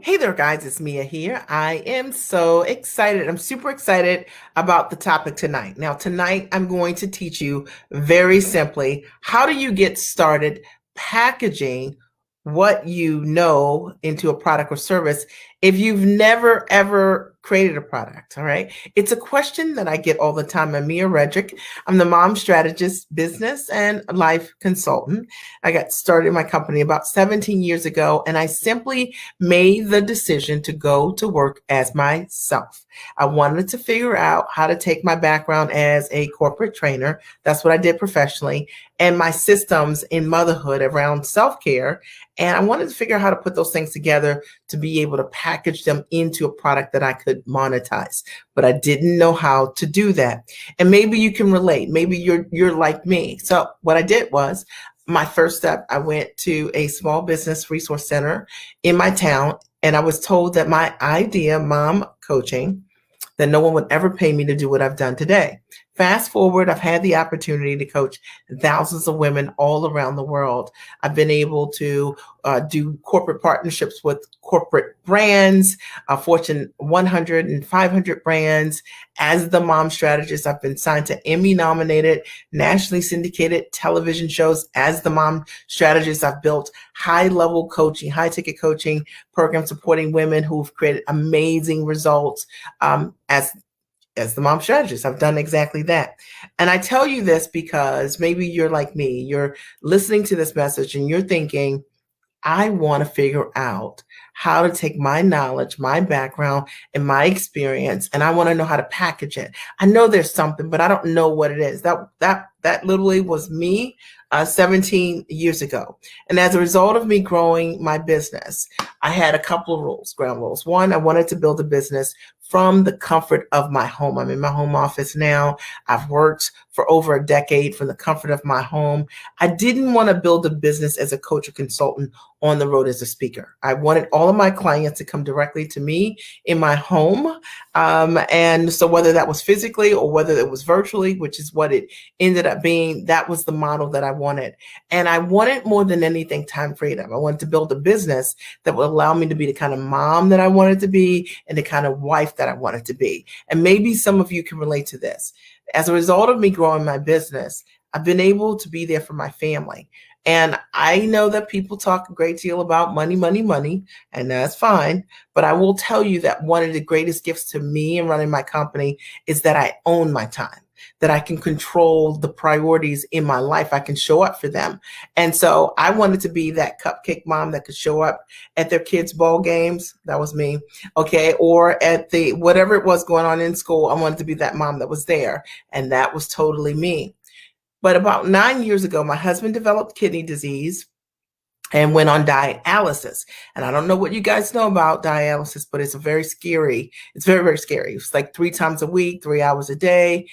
Hey there, guys. It's Mia here. I am so excited. I'm super excited about the topic tonight. Now, tonight, I'm going to teach you very simply how do you get started packaging what you know into a product or service if you've never ever created a product. All right. It's a question that I get all the time. I'm Mia Redrick. I'm the mom strategist, business and life consultant. I got started in my company about 17 years ago, and I simply made the decision to go to work as myself. I wanted to figure out how to take my background as a corporate trainer. That's what I did professionally, and my systems in motherhood around self care. And I wanted to figure out how to put those things together to be able to package them into a product that I could monetize. But I didn't know how to do that. And maybe you can relate. Maybe you're like me. So what I did was my first step, I went to a small business resource center in my town, and I was told that my idea, mom coaching, that no one would ever pay me to do what I've done today. Fast forward, I've had the opportunity to coach thousands of women all around the world. I've been able to do corporate partnerships with corporate brands, Fortune 100 and 500 brands. As the mom strategist, I've been signed to Emmy nominated, nationally syndicated television shows. As the mom strategist, I've built high level coaching, high ticket coaching programs supporting women who've created amazing results. As the mom strategist, I've done exactly that. And I tell you this because maybe you're like me, you're listening to this message and you're thinking, I want to figure out how to take my knowledge, my background, and my experience, and I want to know how to package it. I know there's something, but I don't know what it is. That literally was me 17 years ago. And as a result of me growing my business, I had a couple of rules, ground rules. One, I wanted to build a business from the comfort of my home. I'm in my home office now. I've worked for over a decade from the comfort of my home. I didn't want to build a business as a coach or consultant on the road as a speaker. I wanted all of my clients to come directly to me in my home. And so whether that was physically or whether it was virtually, which is what it ended up being, that was the model that I wanted. And I wanted more than anything time freedom. I wanted to build a business that would allow me to be the kind of mom that I wanted to be and the kind of wife that I wanted to be. And maybe some of you can relate to this. As a result of me growing my business, I've been able to be there for my family. And I know that people talk a great deal about money, money, money, and that's fine. But I will tell you that one of the greatest gifts to me in running my company is that I own my time, that I can control the priorities in my life. I can show up for them. And so I wanted to be that cupcake mom that could show up at their kids' ball games. That was me. Okay. Or at the whatever it was going on in school. I wanted to be that mom that was there. And that was totally me. But about 9 years ago, my husband developed kidney disease and went on dialysis. And I don't know what you guys know about dialysis, but it's very, very scary. It's like 3 times a week, 3 hours a day.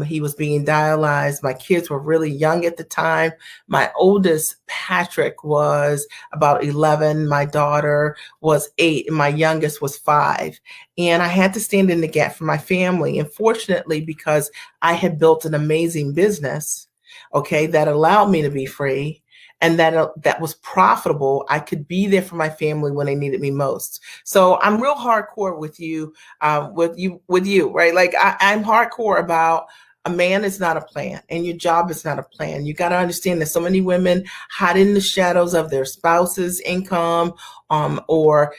He was being dialyzed. My kids were really young at the time. My oldest, Patrick, was about 11. My daughter was 8, and my youngest was 5. And I had to stand in the gap for my family. And fortunately, because I had built an amazing business, okay, that allowed me to be free, and that was profitable, I could be there for my family when they needed me most. So I'm real hardcore with you, right? Like I'm hardcore about a man is not a plan, and your job is not a plan. You got to understand that so many women hide in the shadows of their spouse's income, or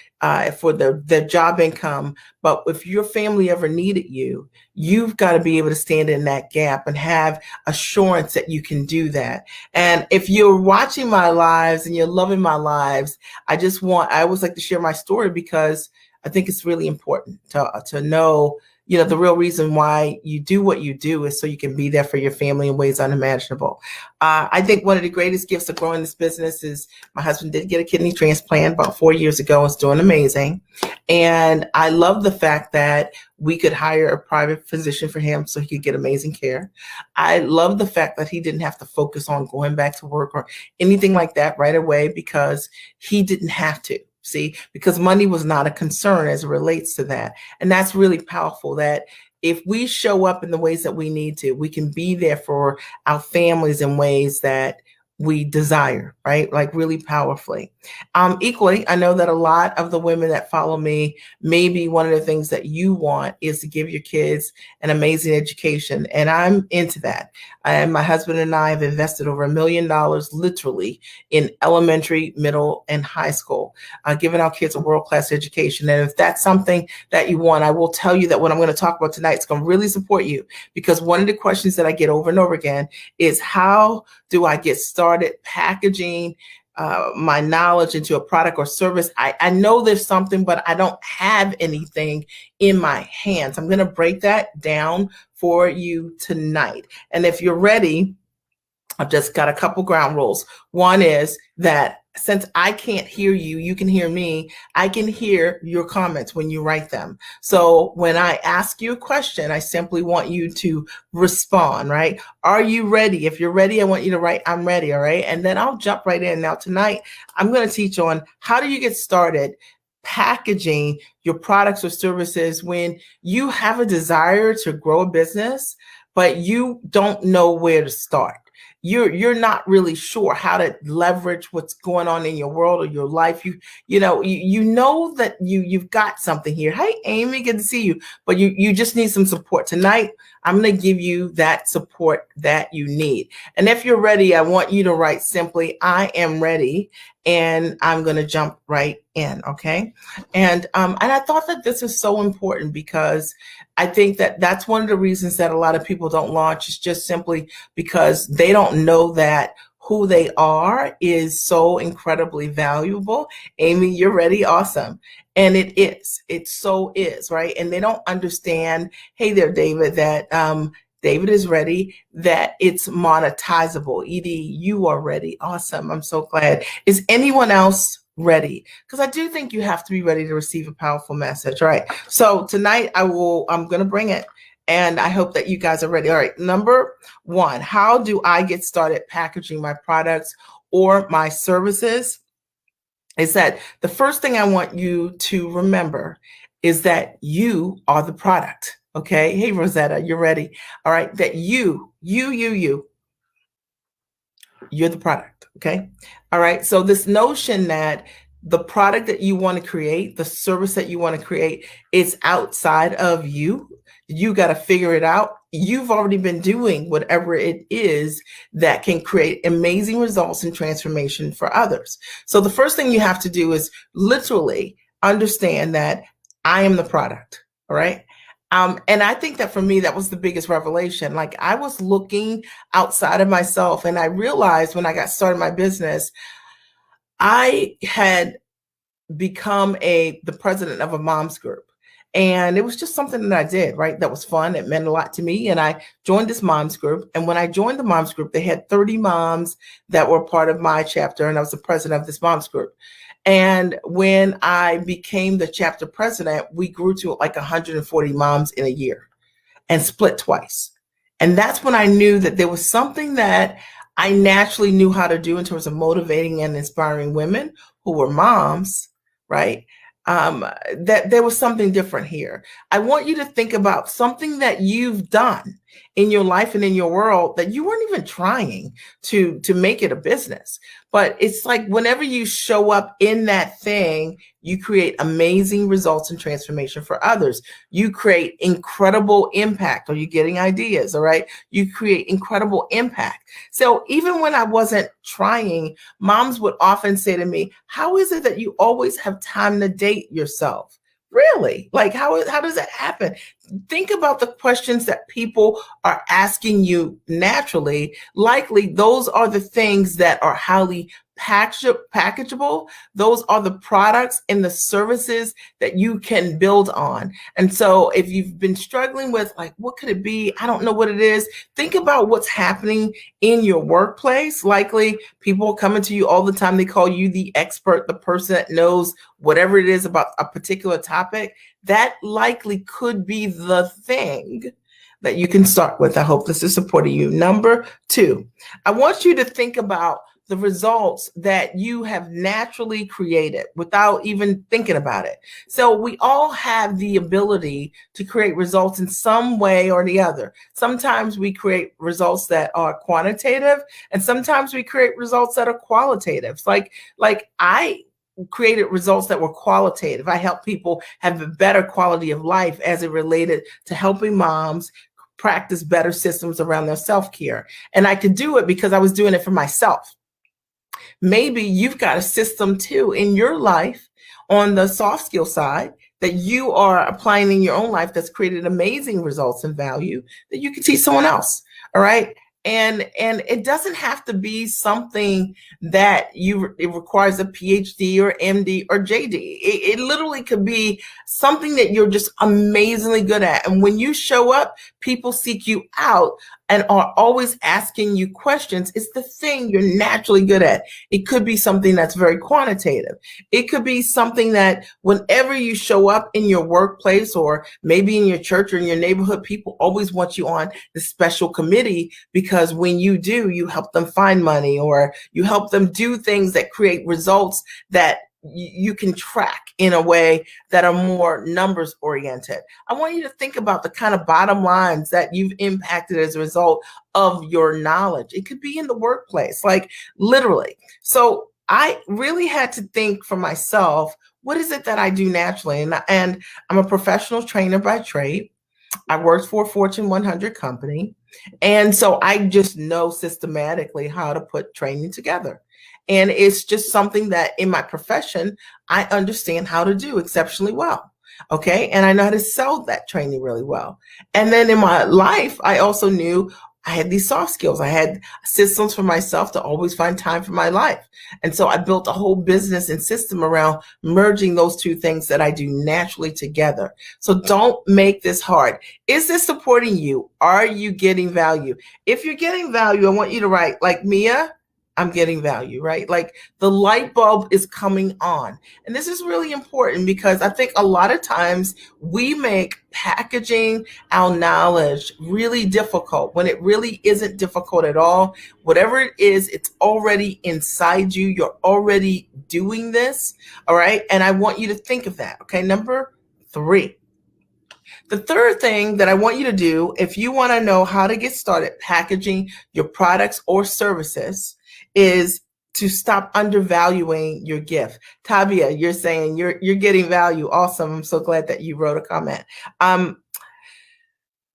for their job income. But if your family ever needed you, you've got to be able to stand in that gap and have assurance that you can do that. And if you're watching my lives and you're loving my lives, I always like to share my story because I think it's really important to know, the real reason why you do what you do is so you can be there for your family in ways unimaginable. I think one of the greatest gifts of growing this business is my husband did get a kidney transplant about 4 years ago. It's doing amazing. And I love the fact that we could hire a private physician for him so he could get amazing care. I love the fact that he didn't have to focus on going back to work or anything like that right away because he didn't have to. See, because money was not a concern as it relates to that. And that's really powerful, that if we show up in the ways that we need to, we can be there for our families in ways that we desire, right? Like really powerfully. Equally, I know that a lot of the women that follow me, maybe one of the things that you want is to give your kids an amazing education. And I'm into that. And my husband and I have invested over $1 million literally in elementary, middle, and high school, giving our kids a world-class education. And if that's something that you want, I will tell you that what I'm going to talk about tonight is going to really support you, because one of the questions that I get over and over again is, how do I get started packaging my knowledge into a product or service? I know there's something, but I don't have anything in my hands. I'm going to break that down for you tonight. And if you're ready, I've just got a couple ground rules. One is that since I can't hear you, you can hear me. I can hear your comments when you write them. So when I ask you a question, I simply want you to respond, right? Are you ready? If you're ready, I want you to write, I'm ready, all right? And then I'll jump right in. Now tonight, I'm going to teach on how do you get started packaging your products or services when you have a desire to grow a business, but you don't know where to start. You're not really sure how to leverage what's going on in your world or your life. You know that you've got something here. Hey, Amy, good to see you. But you just need some support tonight. I'm going to give you that support that you need. And if you're ready, I want you to write simply, I am ready, and I'm going to jump right in. Okay. And I thought that this is so important because I think that that's one of the reasons that a lot of people don't launch, is just simply because they don't know that who they are is so incredibly valuable. Amy, you're ready. Awesome. And it is. It so is, right? And they don't understand, hey there, David, that David is ready, that it's monetizable. Edie, you are ready. Awesome. I'm so glad. Is anyone else ready? Because I do think you have to be ready to receive a powerful message, right? So tonight I'm going to bring it, and I hope that you guys are ready. All right. Number one, how do I get started packaging my products or my services? Is that the first thing I want you to remember is that you are the product. Okay. Hey, Rosetta, you're ready. All right. That you're the product. Okay. All right. So this notion that the product that you want to create, the service that you want to create, is outside of you. You got to figure it out. You've already been doing whatever it is that can create amazing results and transformation for others. So the first thing you have to do is literally understand that I am the product. All right. And I think that for me, that was the biggest revelation. Like, I was looking outside of myself, and I realized when I got started my business, I had become the president of a mom's group. And it was just something that I did, right? That was fun. It meant a lot to me. And I joined this moms group. And when I joined the moms group, they had 30 moms that were part of my chapter. And I was the president of this moms group. And when I became the chapter president, we grew to like 140 moms in a year and split twice. And that's when I knew that there was something that I naturally knew how to do in terms of motivating and inspiring women who were moms, right? That there was something different here. I want you to think about something that you've done in your life and in your world that you weren't even trying to make it a business. But it's like whenever you show up in that thing, you create amazing results and transformation for others. You create incredible impact. Are you getting ideas? All right. You create incredible impact. So even when I wasn't trying, moms would often say to me, how is it that you always have time to date yourself? Really? Like, how does that happen? Think about the questions that people are asking you naturally. Likely, those are the things that are highly packageable. Those are the products and the services that you can build on. And so if you've been struggling with, like, what could it be? I don't know what it is. Think about what's happening in your workplace. Likely people are coming to you all the time. They call you the expert, the person that knows whatever it is about a particular topic. That likely could be the thing that you can start with. I hope this is supporting you. Number two, I want you to think about the results that you have naturally created without even thinking about it. So we all have the ability to create results in some way or the other. Sometimes we create results that are quantitative, and sometimes we create results that are qualitative. Like I created results that were qualitative. I helped people have a better quality of life as it related to helping moms practice better systems around their self-care. And I could do it because I was doing it for myself. Maybe you've got a system too in your life on the soft skill side that you are applying in your own life that's created amazing results and value that you can teach someone else. All right. And it doesn't have to be something that it requires a PhD or MD or JD. It literally could be something that you're just amazingly good at. And when you show up, people seek you out and are always asking you questions. It's the thing you're naturally good at. It could be something that's very quantitative. It could be something that whenever you show up in your workplace or maybe in your church or in your neighborhood, people always want you on the special committee because when you do, you help them find money or you help them do things that create results that you can track in a way that are more numbers oriented. I want you to think about the kind of bottom lines that you've impacted as a result of your knowledge. It could be in the workplace, like literally. So I really had to think for myself, what is it that I do naturally? And I'm a professional trainer by trade. I worked for a Fortune 100 company. And so I just know systematically how to put training together. And it's just something that in my profession, I understand how to do exceptionally well. Okay. And I know how to sell that training really well. And then in my life, I also knew I had these soft skills. I had systems for myself to always find time for my life. And so I built a whole business and system around merging those two things that I do naturally together. So don't make this hard. Is this supporting you? Are you getting value? If you're getting value, I want you to write like Mia, I'm getting value, right? Like the light bulb is coming on. And this is really important because I think a lot of times we make packaging our knowledge really difficult when it really isn't difficult at all. Whatever it is, it's already inside you. You're already doing this. All right. And I want you to think of that. Okay. Number 3. The third thing that I want you to do, if you want to know how to get started packaging your products or services, is to stop undervaluing your gift. Tabia, you're saying you're getting value. Awesome. I'm so glad that you wrote a comment.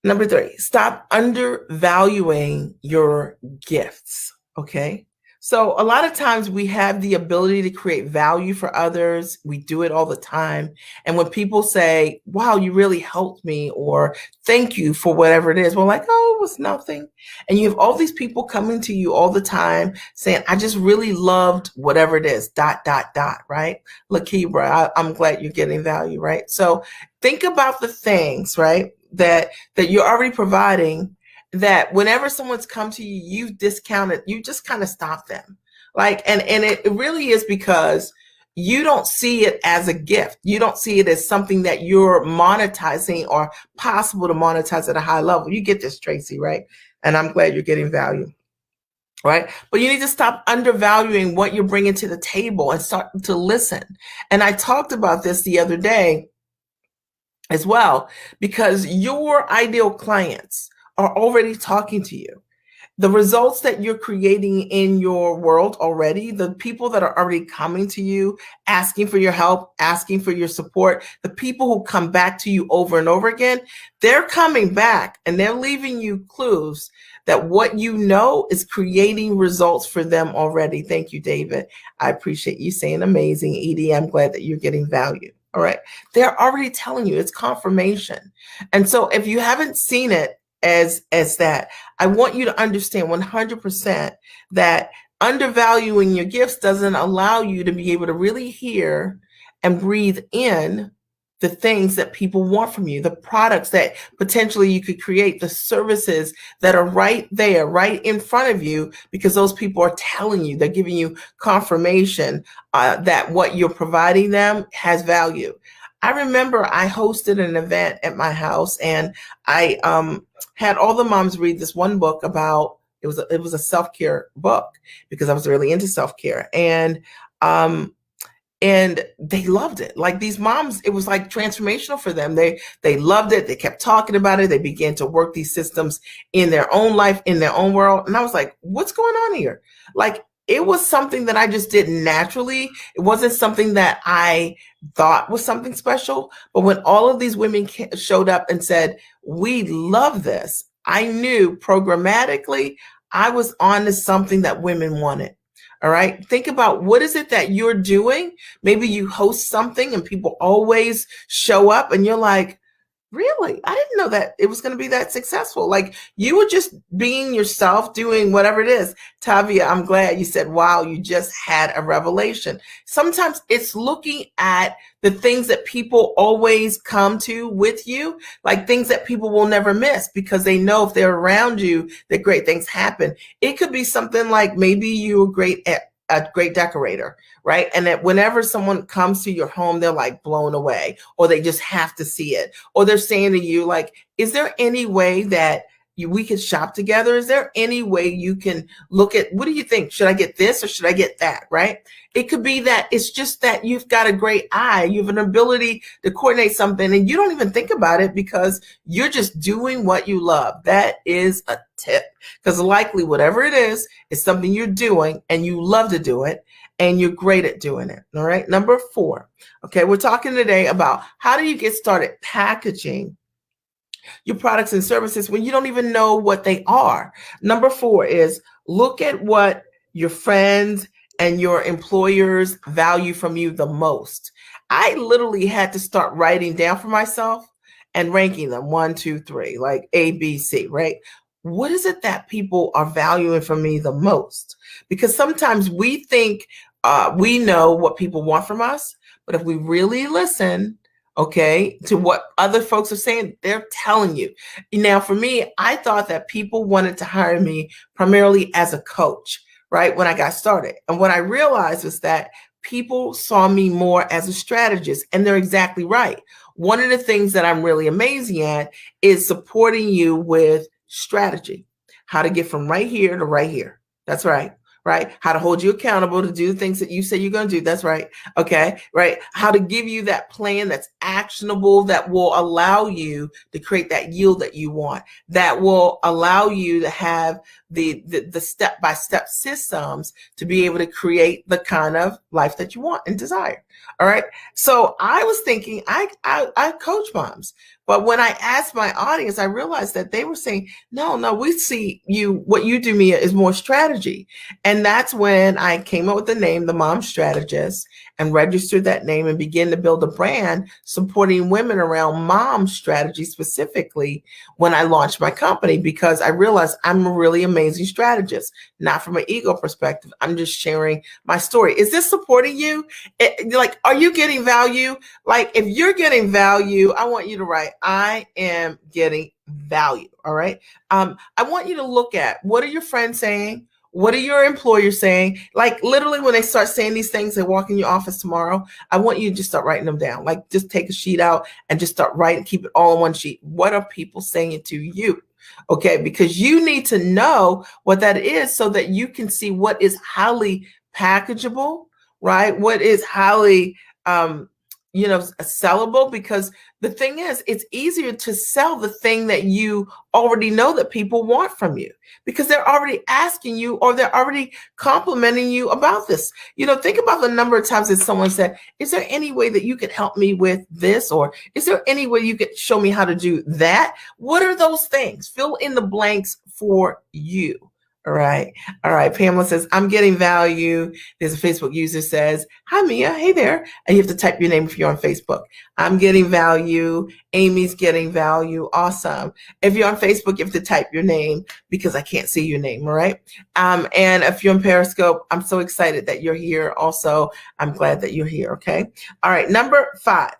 Number 3, stop undervaluing your gifts. Okay. So a lot of times we have the ability to create value for others. We do it all the time. And when people say, wow, you really helped me, or thank you for whatever it is, we're like, oh, it was nothing. And you have all these people coming to you all the time saying, I just really loved whatever it is, ... right? Lakibra, I'm glad you're getting value, right? So think about the things, right, that you're already providing, that whenever someone's come to you, you've discounted, you just kind of stop them. Like, and it really is because you don't see it as a gift. You don't see it as something that you're monetizing or possible to monetize at a high level. You get this, Tracy, right? And I'm glad you're getting value. Right? But you need to stop undervaluing what you're bringing to the table and start to listen. And I talked about this the other day as well, because your ideal clients are already talking to you. The results that you're creating in your world already, the people that are already coming to you, asking for your help, asking for your support, the people who come back to you over and over again, they're coming back and they're leaving you clues that what you know is creating results for them already. Thank you, David. I appreciate you saying amazing. Edie, I'm glad that you're getting value. All right. They're already telling you, it's confirmation. And so if you haven't seen it as that, I want you to understand 100% that undervaluing your gifts doesn't allow you to be able to really hear and breathe in the things that people want from you, the products that potentially you could create, the services that are right there, right in front of you, because those people are telling you, they're giving you confirmation that what you're providing them has value. I remember I hosted an event at my house, and I had all the moms read this one book about, It was a self-care book because I was really into self-care. Um, and they loved it. Like these moms, it was like transformational for them. They loved it. They kept talking about it. They began to work these systems in their own life, in their own world. And I was like, what's going on here? Like it was something that I just did naturally. It wasn't something that I thought was something special. But when all of these women showed up and said, we love this, I knew programmatically I was on to something that women wanted. All right. Think about what is it that you're doing? Maybe you host something and people always show up and you're like, really? I didn't know that it was going to be that successful. Like you were just being yourself, doing whatever it is. Tavia, I'm glad you said, wow, you just had a revelation. Sometimes it's looking at the things that people always come to with you, like things that people will never miss because they know if they're around you, that great things happen. It could be something like maybe you're great at a great decorator, right? And that whenever someone comes to your home, they're like blown away, or they just have to see it, or they're saying to you, like, is there any way that we could shop together? Is there any way you can look at, what do you think? Should I get this or should I get that, right? It could be that it's just that you've got a great eye. You have an ability to coordinate something and you don't even think about it because you're just doing what you love. That is a tip, because likely whatever it is something you're doing and you love to do it and you're great at doing it. All right. Number 4. Okay. We're talking today about how do you get started packaging your products and services when you don't even know what they are. Number 4 is look at what your friends and your employers value from you the most. I literally had to start writing down for myself and ranking them 1, 2, 3, like A, B, C, right? What is it that people are valuing from me the most? Because sometimes we think we know what people want from us, but if we really listen, okay, to what other folks are saying, they're telling you. Now, for me, I thought that people wanted to hire me primarily as a coach, right, when I got started. And what I realized was that people saw me more as a strategist, and they're exactly right. One of the things that I'm really amazing at is supporting you with strategy, how to get from right here to right here. That's right. Right? How to hold you accountable to do the things that you say you're going to do. That's right. Okay. Right. How to give you that plan that's actionable, that will allow you to create that yield that you want, that will allow you to have the step-by-step systems to be able to create the kind of life that you want and desire. All right. So I was thinking I coach moms, but when I asked my audience, I realized that they were saying, no, we see you, what you do, Mia, is more strategy. And that's when I came up with the name, the Mom Strategist, and registered that name and began to build a brand supporting women around mom strategy specifically when I launched my company, because I realized I'm a really amazing strategist, not from an ego perspective. I'm just sharing my story. Is this supporting you? Like, are you getting value? Like, if you're getting value, I want you to write, I am getting value. All right. I want you to look at, what are your friends saying? What are your employers saying? Like literally when they start saying these things, they walk in your office tomorrow, I want you to just start writing them down. Like just take a sheet out and just start writing, keep it all on one sheet. What are people saying to you? Okay, because you need to know what that is so that you can see what is highly packageable, right? What is highly sellable, because the thing is, it's easier to sell the thing that you already know that people want from you, because they're already asking you or they're already complimenting you about this. Think about the number of times that someone said, is there any way that you could help me with this? Or is there any way you could show me how to do that? What are those things? Fill in the blanks for you. All right. All right. Pamela says, I'm getting value. There's a Facebook user says, hi, Mia. Hey there. And you have to type your name if you're on Facebook. I'm getting value. Amy's getting value. Awesome. If you're on Facebook, you have to type your name because I can't see your name. All right. And if you're on Periscope, I'm so excited that you're here. Also, I'm glad that you're here. Okay. All right. Number 5.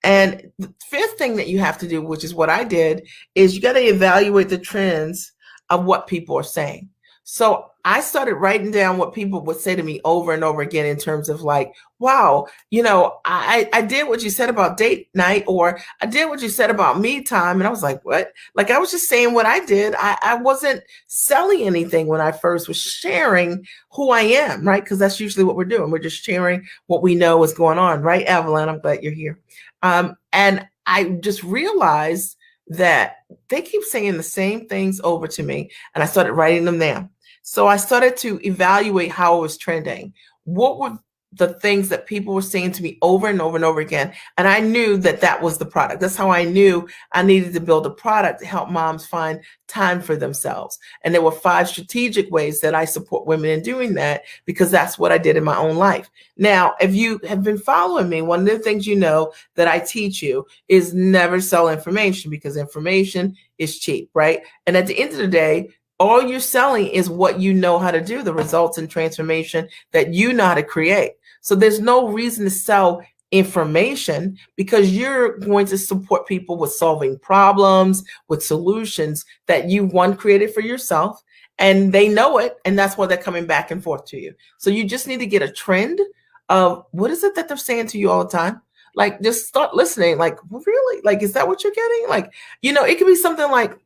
And the 5th thing that you have to do, which is what I did, is you got to evaluate the trends of what people are saying. So I started writing down what people would say to me over and over again in terms of like, wow, I did what you said about date night, or I did what you said about me time. And I was like, what? Like I was just saying what I did. I wasn't selling anything when I first was sharing who I am, right? Because that's usually what we're doing. We're just sharing what we know is going on, right, Evelyn? I'm glad you're here. And I just realized that they keep saying the same things over to me, and I started writing them down. So I started to evaluate how it was trending. What were the things that people were saying to me over and over and over again? And I knew that that was the product. That's how I knew I needed to build a product to help moms find time for themselves. And there were 5 strategic ways that I support women in doing that, because that's what I did in my own life. Now, if you have been following me, one of the things you know that I teach you is never sell information, because information is cheap, right? And at the end of the day, all you're selling is what you know how to do, the results and transformation that you know how to create. So there's no reason to sell information, because you're going to support people with solving problems, with solutions that you created for yourself, and they know it, and that's why they're coming back and forth to you. So you just need to get a trend of what is it that they're saying to you all the time. Like, just start listening. Like, really? Like, is that what you're getting? Like, it could be something like,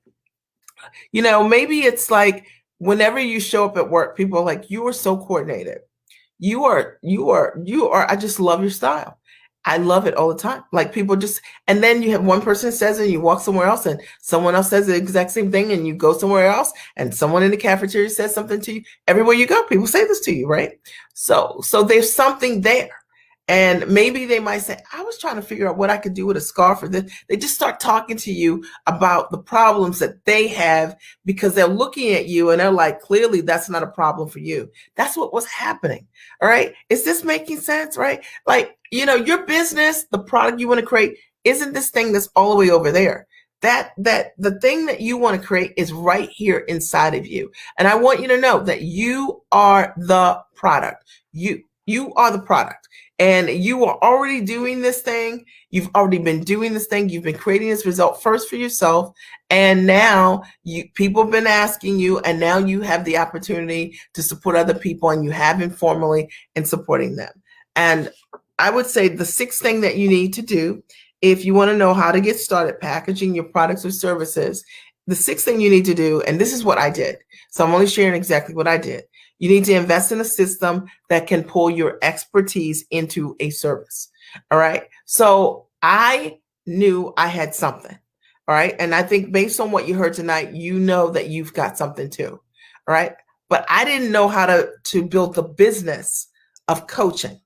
maybe it's like whenever you show up at work, people are like, you are so coordinated. I just love your style. I love it all the time. Like people just, and then you have one person says it, and you walk somewhere else, and someone else says the exact same thing, and you go somewhere else, and someone in the cafeteria says something to you. Everywhere you go, people say this to you, right? So there's something there. And maybe they might say, I was trying to figure out what I could do with a scarf or this. They just start talking to you about the problems that they have, because they're looking at you and they're like, clearly that's not a problem for you. That's what was happening. All right. Is this making sense? Right? Like, your business, the product you want to create isn't this thing that's all the way over there. That the thing that you want to create is right here inside of you. And I want you to know that you are the product. You are the product. And you are already doing this thing. You've already been doing this thing. You've been creating this result first for yourself. And now people have been asking you, and now you have the opportunity to support other people, and you have informally in supporting them. And I would say the 6th thing that you need to do, if you want to know how to get started packaging your products or services, the 6th thing you need to do, and this is what I did. So I'm only sharing exactly what I did. You need to invest in a system that can pull your expertise into a service. All right. So I knew I had something. All right. And I think based on what you heard tonight, you know that you've got something too. All right. But I didn't know how to build the business of coaching.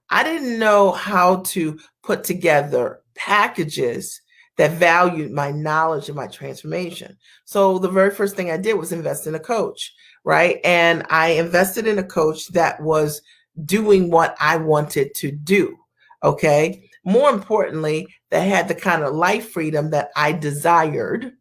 I didn't know how to put together packages that valued my knowledge and my transformation. So the very first thing I did was invest in a coach, right? And I invested in a coach that was doing what I wanted to do, okay? More importantly, that had the kind of life freedom that I desired,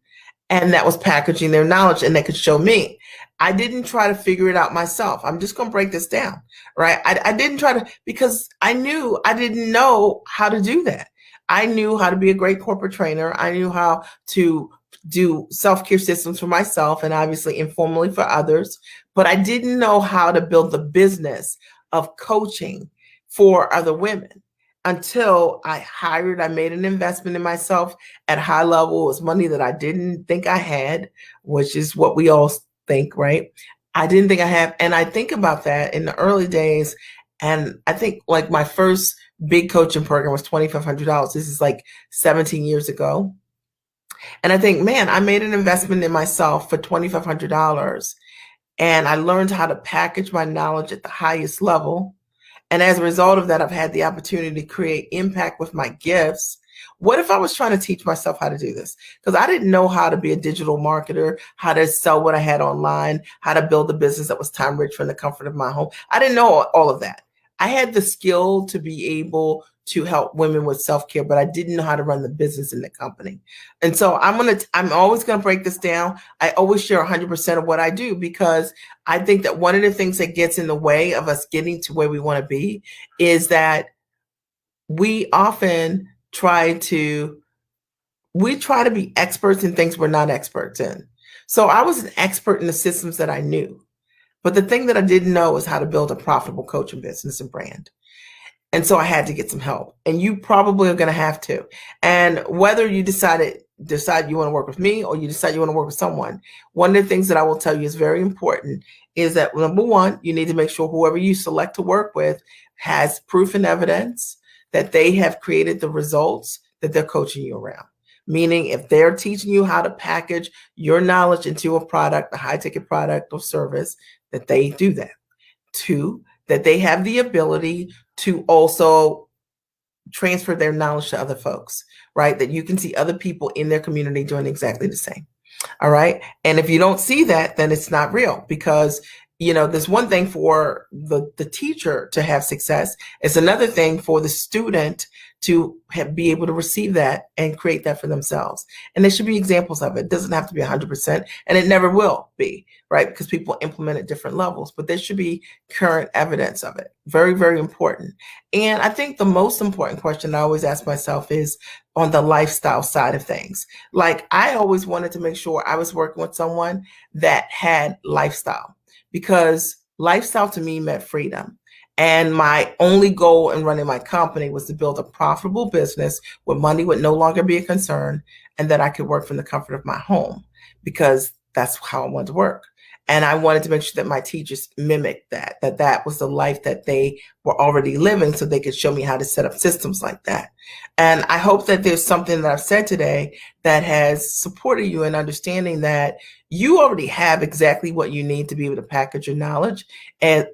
and that was packaging their knowledge, and they could show me. I didn't try to figure it out myself. I'm just going to break this down, right? I didn't try to, because I knew I didn't know how to do that. I knew how to be a great corporate trainer. I knew how to do self-care systems for myself, and obviously informally for others, but I didn't know how to build the business of coaching for other women until I made an investment in myself at a high level. It was money that I didn't think I had, which is what we all think, right? I didn't think I have. And I think about that in the early days. And I think like my first big coaching program was $2,500. This is like 17 years ago. And I think, man, I made an investment in myself for $2,500. And I learned how to package my knowledge at the highest level. And as a result of that, I've had the opportunity to create impact with my gifts. What if I was trying to teach myself how to do this? Because I didn't know how to be a digital marketer, how to sell what I had online, how to build a business that was time rich from the comfort of my home. I didn't know all of that. I had the skill to be able to help women with self-care, but I didn't know how to run the business in the company. And so I'm always going to break this down. I always share 100% of what I do, because I think that one of the things that gets in the way of us getting to where we want to be is that we often try to be experts in things we're not experts in. So I was an expert in the systems that I knew. But the thing that I didn't know is how to build a profitable coaching business and brand. And so I had to get some help. And you probably are going to have to. And whether you decide you want to work with me or you decide you want to work with someone, one of the things that I will tell you is very important is that number one, you need to make sure whoever you select to work with has proof and evidence that they have created the results that they're coaching you around. Meaning if they're teaching you how to package your knowledge into a product, a high ticket product or service, that they do that. Two, that they have the ability to also transfer their knowledge to other folks, right? That you can see other people in their community doing exactly the same. All right. And if you don't see that, then it's not real because, there's one thing for the teacher to have success. It's another thing for the student to be able to receive that and create that for themselves. And there should be examples of it. It doesn't have to be 100%, and it never will be, right? Because people implement at different levels, but there should be current evidence of it. Very, very important. And I think the most important question I always ask myself is on the lifestyle side of things. Like I always wanted to make sure I was working with someone that had lifestyle, because lifestyle to me meant freedom. And my only goal in running my company was to build a profitable business where money would no longer be a concern and that I could work from the comfort of my home, because that's how I wanted to work. And I wanted to make sure that my teachers mimicked that was the life that they were already living, so they could show me how to set up systems like that. And I hope that there's something that I've said today that has supported you in understanding that you already have exactly what you need to be able to package your knowledge as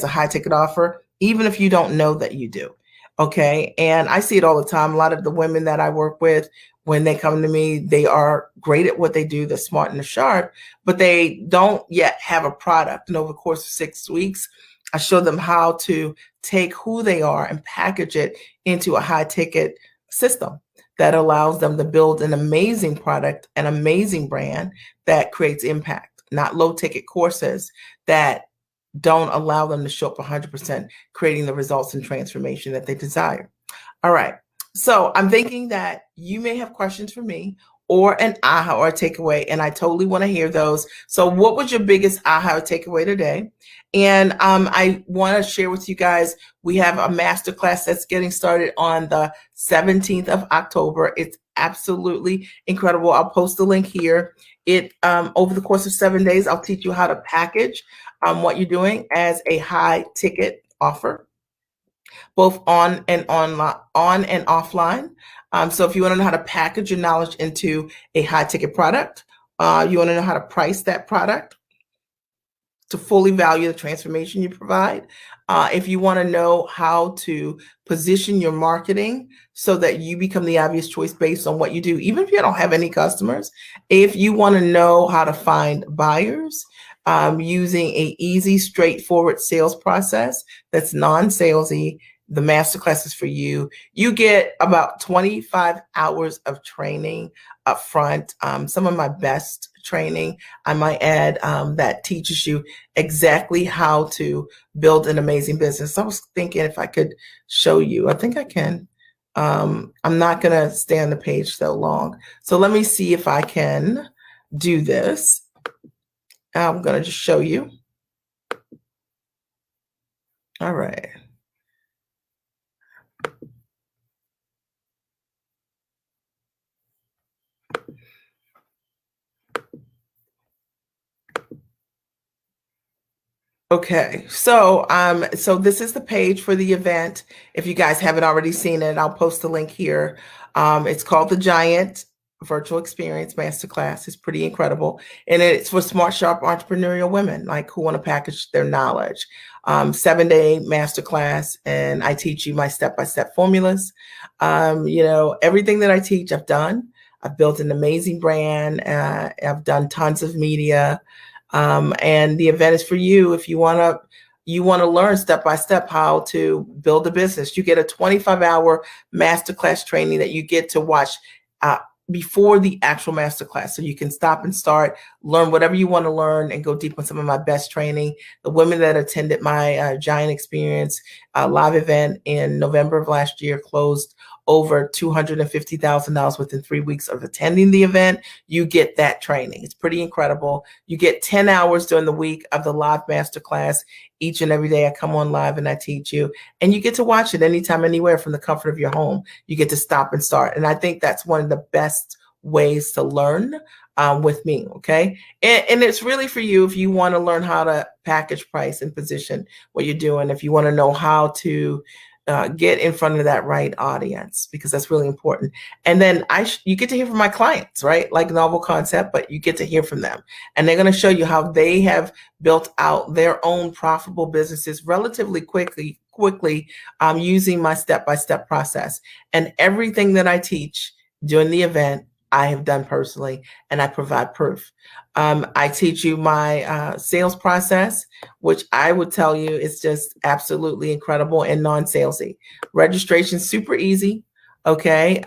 a high ticket offer, even if you don't know that you do. Okay. And I see it all the time. A lot of the women that I work with, when they come to me, they are great at what they do. They're smart and they're sharp, but they don't yet have a product. And over the course of 6 weeks, I show them how to take who they are and package it into a high ticket system that allows them to build an amazing product, an amazing brand that creates impact, not low ticket courses that don't allow them to show up 100%, creating the results and transformation that they desire. All right. So I'm thinking that you may have questions for me or an aha or a takeaway, and I totally want to hear those. So what was your biggest aha or takeaway today? And I want to share with you guys, we have a masterclass that's getting started on the 17th of October. It's absolutely incredible. I'll post the link here. It over the course of 7 days, I'll teach you how to package what you're doing as a high ticket offer, both on and offline. So if you want to know how to package your knowledge into a high ticket product, you want to know how to price that product to fully value the transformation you provide. If you want to know how to position your marketing so that you become the obvious choice based on what you do, even if you don't have any customers. If you want to know how to find buyers using a easy, straightforward sales process that's non-salesy, the masterclass is for you. You get about 25 hours of training up front. Some of my best training, I might add, that teaches you exactly how to build an amazing business. I was thinking if I could show you. I think I can. I'm not going to stay on the page so long. So let me see if I can do this. I'm going to just show you. All right. Okay, so this is the page for the event. If you guys haven't already seen it, I'll post the link here. It's called the Giant Virtual Experience Masterclass. It's pretty incredible, and it's for smart, sharp, entrepreneurial women like who want to package their knowledge. 7-day masterclass, and I teach you my step-by-step formulas. Everything that I teach, I've done. I've built an amazing brand. I've done tons of media. And the event is for you if you want to learn step by step how to build a business. You get a 25-hour masterclass training that you get to watch before the actual masterclass. So you can stop and start, learn whatever you want to learn, and go deep on some of my best training. The women that attended my Giant Experience live event in November of last year closed over $250,000 within 3 weeks of attending the event. You get that training. It's pretty incredible. You get 10 hours during the week of the live masterclass. Each and every day I come on live and I teach you, and you get to watch it anytime, anywhere from the comfort of your home. You get to stop and start. And I think that's one of the best ways to learn with me. Okay. And it's really for you if you want to learn how to package, price, and position what you're doing. If you want to know how to get in front of that right audience, because that's really important. And then you get to hear from my clients, right? Like Novel Concept, but you get to hear from them, and they're going to show you how they have built out their own profitable businesses relatively quickly, using my step-by-step process. And everything that I teach during the event, I have done personally, and I provide proof. I teach you my sales process, which I would tell you is just absolutely incredible and non-salesy. Registration super easy. Okay,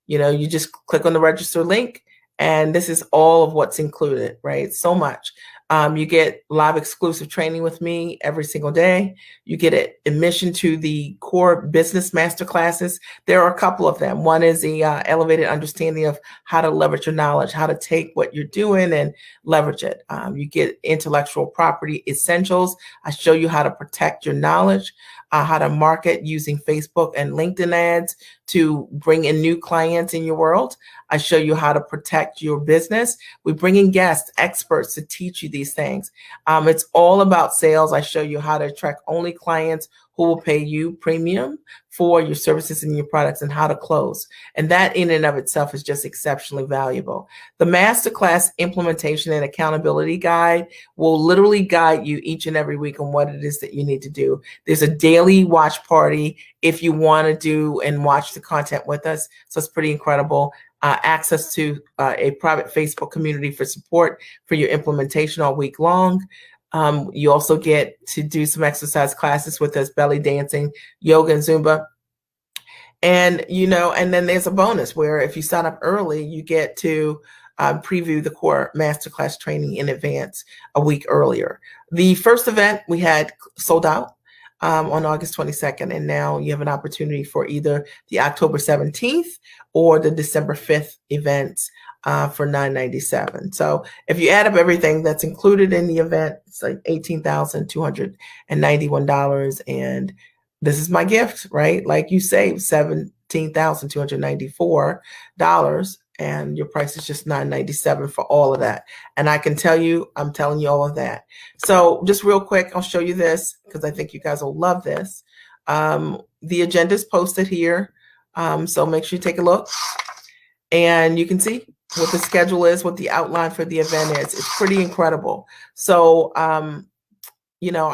you just click on the register link, and this is all of what's included, right? So much. You get live exclusive training with me every single day. You get admission to the core business masterclasses. There are a couple of them. One is the elevated understanding of how to leverage your knowledge, how to take what you're doing and leverage it. You get intellectual property essentials. I show you how to protect your knowledge, how to market using Facebook and LinkedIn ads to bring in new clients in your world. I show you how to protect your business. We bring in guests, experts to teach you these things. It's all about sales. I show you how to attract only clients who will pay you premium for your services and your products, and how to close. And that in and of itself is just exceptionally valuable. The masterclass implementation and accountability guide will literally guide you each and every week on what it is that you need to do. There's a daily watch party if you want to do and watch the content with us. So it's pretty incredible. Access to a private Facebook community for support for your implementation all week long. You also get to do some exercise classes with us, belly dancing, yoga, and Zumba. And, and then there's a bonus where if you sign up early, you get to preview the core masterclass training in advance a week earlier. The first event we had sold out on August 22nd. And now you have an opportunity for either the October 17th or the December 5th events for $997. So if you add up everything that's included in the event, it's like $18,291. And this is my gift, right? Like you saved $17,294, and your price is just $997 for all of that. And I can tell you, I'm telling you all of that. So just real quick, I'll show you this because I think you guys will love this. The agenda is posted here. So make sure you take a look, and you can see what the schedule is, what the outline for the event is. It's pretty incredible. So, I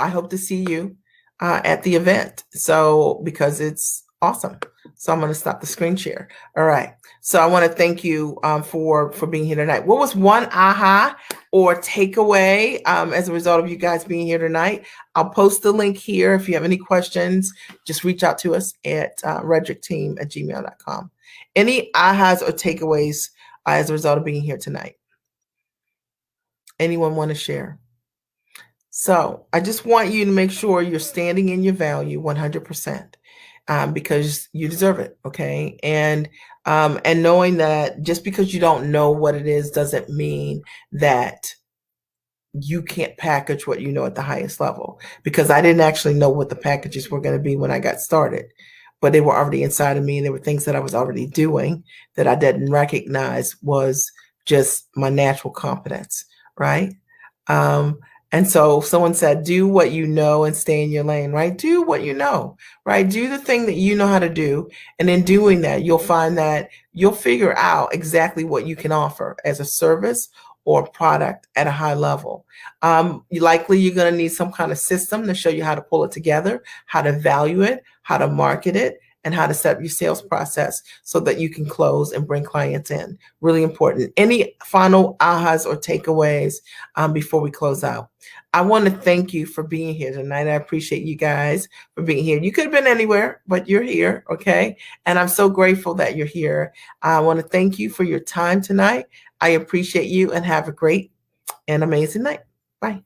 hope to see you at the event. So, because it's awesome. So I'm going to stop the screen share. All right. So I want to thank you for being here tonight. What was one aha or takeaway as a result of you guys being here tonight? I'll post the link here. If you have any questions, just reach out to us at redrickteam@gmail.com. Any ahas or takeaways as a result of being here tonight? Anyone want to share? So I just want you to make sure you're standing in your value 100%. Because you deserve it, okay? And knowing that just because you don't know what it is doesn't mean that you can't package what you know at the highest level. Because I didn't actually know what the packages were going to be when I got started, but they were already inside of me, and there were things that I was already doing that I didn't recognize was just my natural competence, right? And so someone said, do what you know and stay in your lane, right? Do what you know, right? Do the thing that you know how to do. And in doing that, you'll find that you'll figure out exactly what you can offer as a service or product at a high level. You're going to need some kind of system to show you how to pull it together, how to value it, how to market it, and how to set up your sales process so that you can close and bring clients in. Really important. Any final ahas or takeaways before we close out? I want to thank you for being here tonight. I appreciate you guys for being here. You could have been anywhere, but you're here, okay? And I'm so grateful that you're here. I want to thank you for your time tonight. I appreciate you and have a great and amazing night. Bye.